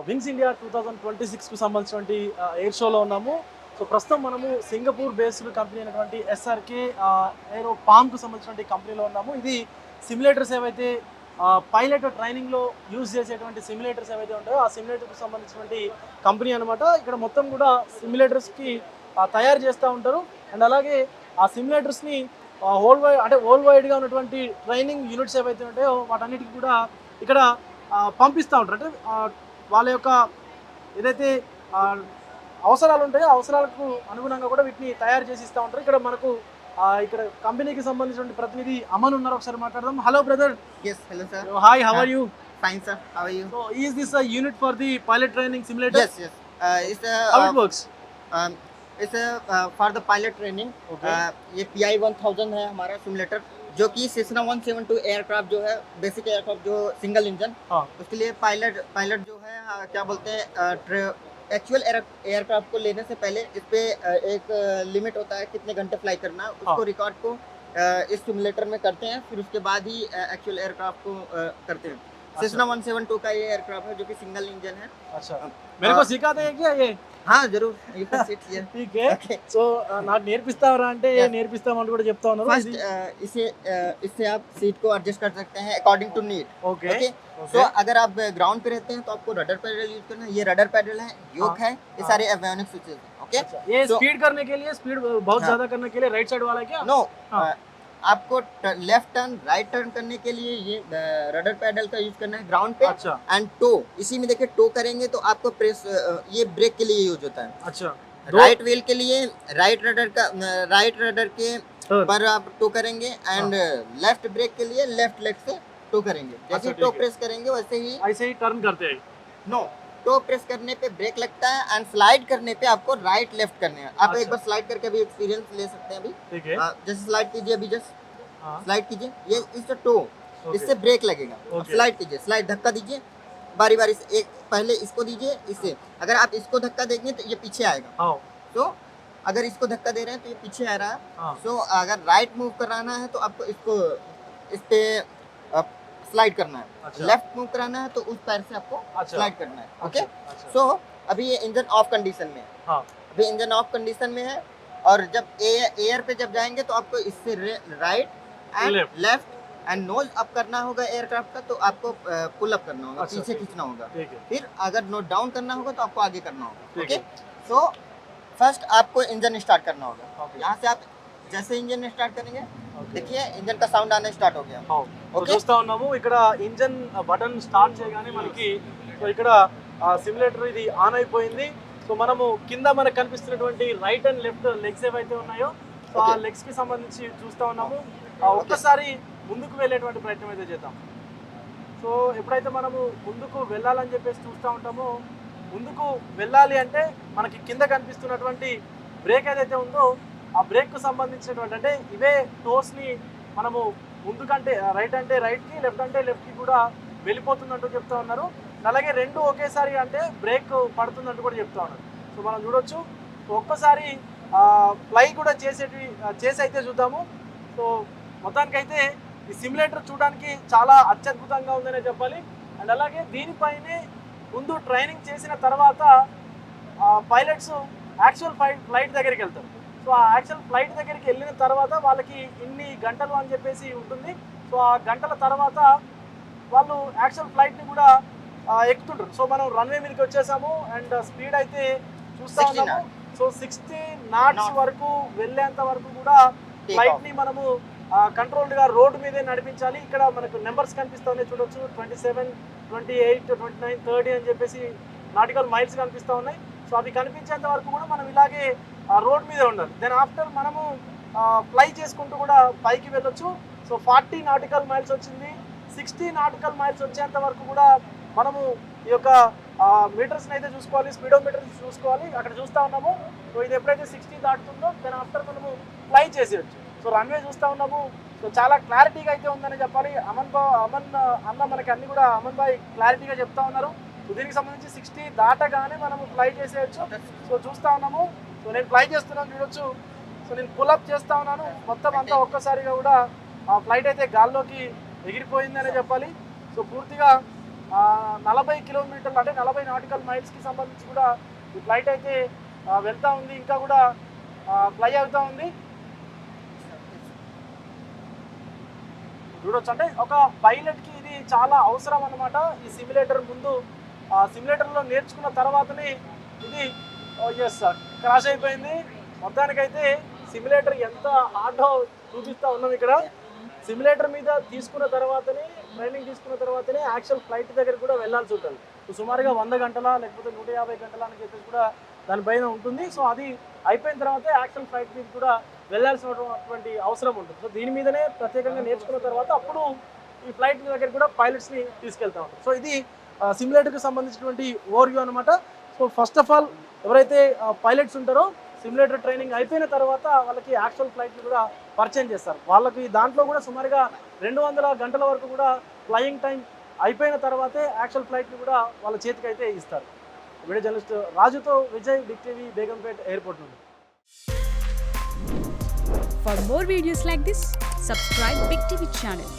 Wings India 2026కు సంబంధించినటువంటి air షోలో ఉన్నాము. సో ప్రస్తుతం మనము సింగపూర్ బేస్డ్ కంపెనీ అయినటువంటి ఎస్ఆర్కే ఏరో పామ్కు సంబంధించినటువంటి కంపెనీలో ఉన్నాము. ఇది సిమ్యులేటర్స్ ఏవైతే పైలట్ ట్రైనింగ్లో యూజ్ చేసేటువంటి సిమ్యులేటర్స్ ఏవైతే ఉంటాయో ఆ సిమ్యులేటర్కి సంబంధించినటువంటి కంపెనీ అనమాట. ఇక్కడ మొత్తం కూడా సిమ్యులేటర్స్కి తయారు చేస్తూ ఉంటారు. అండ్ అలాగే ఆ సిమ్యులేటర్స్ని వరల్డ్ వైడ్గా ఉన్నటువంటి ట్రైనింగ్ యూనిట్స్ ఏవైతే ఉంటాయో వాటన్నిటికి కూడా ఇక్కడ పంపిస్తూ ఉంటారు. అంటే వాళ్ళ యొక్క ఏదైతే అవసరాలు ఉంటాయో అవసరాలకు అనుగుణంగా కూడా వీటిని తయారు చేసి ఇస్తూ ఉంటారు. ఇక్కడ మనకు ఇక్కడ కంపెనీకి సంబంధించిన ప్రతినిధి అమన్ ఉన్నారు, ఒకసారి మాట్లాడదాం. Hello brother. Yes, hello sir. Hi, how are you? Fine sir, how are you? So is this a unit for the pilot training simulator? Yes, yes. It's how it works? for the pilot training. Okay. ये PI 1000 है हमारा simulator, जो कि Cessna 172 aircraft जो है, basic aircraft जो single engine, हाँ. उसके लिए पायलट जो है क्या बोलते हैं, एक्चुअल एयरक्राफ्ट को लेने से पहले इस पे एक लिमिट होता है कितने घंटे फ्लाई करना है, उसको रिकॉर्ड को इस सिमुलेटर में करते हैं, फिर उसके बाद ही एक्चुअल एयरक्राफ्ट को करते हैं. सेसना 172 का ये एयरक्राफ्ट है जो कि सिंगल इंजन है. अच्छा, मेरे को सिखाते हैं क्या ये? हाँ जरूर, you can sit here. ठीक है. Okay. సో నాకు నేర్పిస్తావరా అంటే Yes. నేర్పిస్తామని కూడా చెప్తా ఉన్నారు. फर्स्ट इससे आप सीट को एडजस्ट कर सकते हैं according to need. Okay okay, so अगर आप ग्राउंड पे रहते हैं तो आपको रडर पैडल यूज करना है. ये रडर पैडल है, योक है, ये सारे एवियोनिक स्विचेस हैं. ओके, ये So- स्पीड करने के लिए स्पीड बहुत हाँ. ज्यादा करने के लिए राइट साइड वाला है क्या? नो, हाँ. आपको लेफ्ट टर्न राइट टर्न करने के लिए ये रडर पैडल का यूज करना है ग्राउंड पे. अच्छा एंड टो, इसी में देखिए टो करेंगे तो आपको प्रेस, ये ब्रेक के लिए यूज होता है. अच्छा राइट व्हील के लिए राइट रडर के Turn. पर आप टो करेंगे, एंड लेफ्ट ब्रेक के लिए लेफ्ट लेग से टो करेंगे. अच्छा, जैसे ठीक टो है. प्रेस करेंगे वैसे ही ऐसे ही टर्न करते हैं. नो, टो प्रेस करने पे ब्रेक लगता है, एंड स्लाइड करने पे आपको राइट लेफ्ट करने हैं. आप अच्छा. एक बार स्लाइड करके अभी एक्सपीरियंस ले सकते हैं. अभी ठीक है. जैसे स्लाइड कीजिए, अभी जस्ट हाँ. स्लाइड कीजिए, ये इससे टो, Okay. इससे ब्रेक लगेगा. Okay. स्लाइड कीजिए, स्लाइड धक्का दीजिए बारी बारी से. एक पहले इसको दीजिए, इससे अगर आप इसको धक्का देंगे तो ये पीछे आएगा. हाँ. तो अगर इसको धक्का दे रहे हैं तो ये पीछे आ रहा है. हाँ. सो अगर राइट मूव कराना है तो आपको इसको इस पे स्लाइड करना है. अच्छा. लेफ्ट मूव कराना है तो उस पैर से आपको अच्छा. स्लाइड करना है. ओके, अच्छा. सो अभी ये इंजन ऑफ कंडीशन में है. हाँ. अभी इंजन ऑफ कंडीशन में है, और जब एयर पे जब जाएंगे तो आपको इससे right and Left. Left and nose up करना होगा एयरक्राफ्ट का, तो आपको पुल अप करना होगा, अच्छा, पीछे ठीक है. खींचना होगा. ठीक है. फिर अगर नोट डाउन करना होगा तो आपको आगे करना होगा. ठीक ओके, है. सो फर्स्ट आपको इंजन स्टार्ट करना होगा. Okay. यहाँ से आप जैसे इंजन स्टार्ट करेंगे, Okay. देखिए इंजन का साउंड आना स्टार्ट हो गया. हाँ. So okay. చూస్తా ఉన్నాము ఇక్కడ ఇంజన్ బటన్ స్టార్ట్ చేయగానే మనకి సో ఇక్కడ సిమ్యులేటర్ ఇది ఆన్ అయిపోయింది. సో మనము కింద మనకు కనిపిస్తున్నటువంటి రైట్ అండ్ లెఫ్ట్ లెగ్స్ ఏవైతే ఉన్నాయో సో ఆ Okay. లెగ్స్ కి సంబంధించి చూస్తా ఉన్నాము. ఒక్కసారి ముందుకు వెళ్ళేటువంటి ప్రయత్నం అయితే చేద్దాం. సో ఎప్పుడైతే మనము ముందుకు వెళ్ళాలని చెప్పేసి చూస్తూ ఉంటామో, ముందుకు వెళ్ళాలి అంటే మనకి కింద కనిపిస్తున్నటువంటి బ్రేక్ ఏదైతే ఉందో ఆ బ్రేక్కు సంబంధించినటువంటి అంటే ఇవే టోస్ని మనము ముందుకంటే రైట్ అంటే రైట్కి లెఫ్ట్ అంటే లెఫ్ట్కి కూడా వెళ్ళిపోతుందంటూ చెప్తా ఉన్నారు. అలాగే రెండు ఒకేసారి అంటే బ్రేక్ పడుతుందంటూ కూడా చెప్తా ఉన్నారు. సో మనం చూడొచ్చు. సో ఒక్కసారి ఫ్లై కూడా చేసి అయితే చూద్దాము. సో మొత్తానికైతే ఈ సిమ్యులేటర్ చూడడానికి చాలా అత్యద్భుతంగా ఉందనే చెప్పాలి. అండ్ అలాగే దీనిపైనే ముందు ట్రైనింగ్ చేసిన తర్వాత పైలట్స్ యాక్చువల్ ఫ్లైట్ దగ్గరికి వెళ్తారు. సో ఆ యాక్చువల్ ఫ్లైట్ దగ్గరికి వెళ్ళిన తర్వాత వాళ్ళకి ఇన్ని గంటలు అని చెప్పేసి ఉంటుంది. సో ఆ గంటల తర్వాత వాళ్ళు యాక్చువల్ ఫ్లైట్ని కూడా ఎక్కుతుంటారు. సో మనం రన్వే మీదకి వచ్చేసాము అండ్ స్పీడ్ అయితే చూస్తా 60 ఉన్నాము. సో 60 knots వరకు వెళ్ళేంత వరకు కూడా ఫ్లైట్ని మనము కంట్రోల్డ్గా రోడ్డు మీదే నడిపించాలి. ఇక్కడ మనకు నెంబర్స్ కనిపిస్తూ చూడొచ్చు, 27, 28, 29, 30 అని చెప్పేసి నాటికల్ మైల్స్ కనిపిస్తూ ఉన్నాయి. సో అవి కనిపించేంత వరకు కూడా మనం ఇలాగే రోడ్ మీదే ఉండాలి. దెన్ ఆఫ్టర్ మనము ఫ్లై చేసుకుంటూ కూడా పైకి వెళ్ళొచ్చు. సో 40 nautical miles వచ్చింది. 60 nautical miles వచ్చేంత వరకు కూడా మనము ఈ యొక్క మీటర్స్ని అయితే చూసుకోవాలి, స్పీడోమీటర్స్ చూసుకోవాలి. అక్కడ చూస్తూ ఉన్నాము. సో ఇది ఎప్పుడైతే 60 దాటుతుందో దెన్ ఆఫ్టర్ మనము ఫ్లై చేసేయచ్చు. సో రన్వే చూస్తూ ఉన్నాము. సో చాలా క్లారిటీగా అయితే ఉందని చెప్పాలి. అమన్ అన్న మనకి అన్ని కూడా అమన్ బాయ్ క్లారిటీగా చెప్తా ఉన్నారు. సో దీనికి సంబంధించి 60 దాటగానే మనము ఫ్లై చేసేయచ్చు. సో చూస్తూ ఉన్నాము. సో నేను ఫ్లై చేస్తున్నాను చూడొచ్చు. సో నేను పుల్అప్ చేస్తూ ఉన్నాను. మొత్తం అంతా ఒక్కసారిగా కూడా ఆ ఫ్లైట్ అయితే గాల్లోకి ఎగిరిపోయిందనే చెప్పాలి. సో పూర్తిగా 40 కిలోమీటర్లు అంటే 40 నాటికల్ మైల్స్కి సంబంధించి కూడా ఈ ఫ్లైట్ అయితే వెళ్తూ ఉంది, ఇంకా కూడా ఫ్లై అవుతూ ఉంది. చూడొచ్చు, అంటే ఒక పైలట్కి ఇది చాలా అవసరం అన్నమాట. ఈ సిమ్యులేటర్ ముందు సిమ్యులేటర్లో నేర్చుకున్న తర్వాతనే ఇది క్రాష్ అయిపోయింది. మొత్తానికైతే సిమ్యులేటర్ ఎంత హార్డో చూపిస్తూ ఉన్నాం ఇక్కడ. సిమ్యులేటర్ మీద తీసుకున్న తర్వాతనే, ట్రైనింగ్ తీసుకున్న తర్వాతనే యాక్చువల్ ఫ్లైట్ దగ్గర కూడా వెళ్ళాల్సి ఉంటుంది. సుమారుగా 100 గంటల లేకపోతే 150 గంటల అని చెప్పేసి కూడా దానిపైన ఉంటుంది. సో అది అయిపోయిన తర్వాత యాక్చువల్ ఫ్లైట్ మీద కూడా వెళ్ళాల్సినటువంటి అవసరం ఉంటుంది. సో దీని మీదనే ప్రత్యేకంగా నేర్చుకున్న తర్వాత అప్పుడు ఈ ఫ్లైట్ దగ్గర కూడా పైలట్స్ని తీసుకెళ్తా ఉంటారు. సో ఇది సిమ్యులేటర్కి సంబంధించినటువంటి ఓవర్వ్యూ అనమాట. సో ఫస్ట్ ఆఫ్ ఆల్ ఎవరైతే పైలట్స్ ఉంటారో సిమ్యులేటర్ ట్రైనింగ్ అయిపోయిన తర్వాత వాళ్ళకి యాక్చువల్ ఫ్లైట్ని కూడా పరిచయం చేస్తారు. వాళ్ళకి దాంట్లో కూడా సుమారుగా 200 గంటల వరకు కూడా ఫ్లయింగ్ టైం అయిపోయిన తర్వాతే యాక్చువల్ ఫ్లైట్ని కూడా వాళ్ళ చేతికి అయితే ఇస్తారు. వీడియో జర్నలిస్ట్ రాజుతో Vijay, big TV, Begumpet airport నుండి. For more videos like this, subscribe Big TV channel.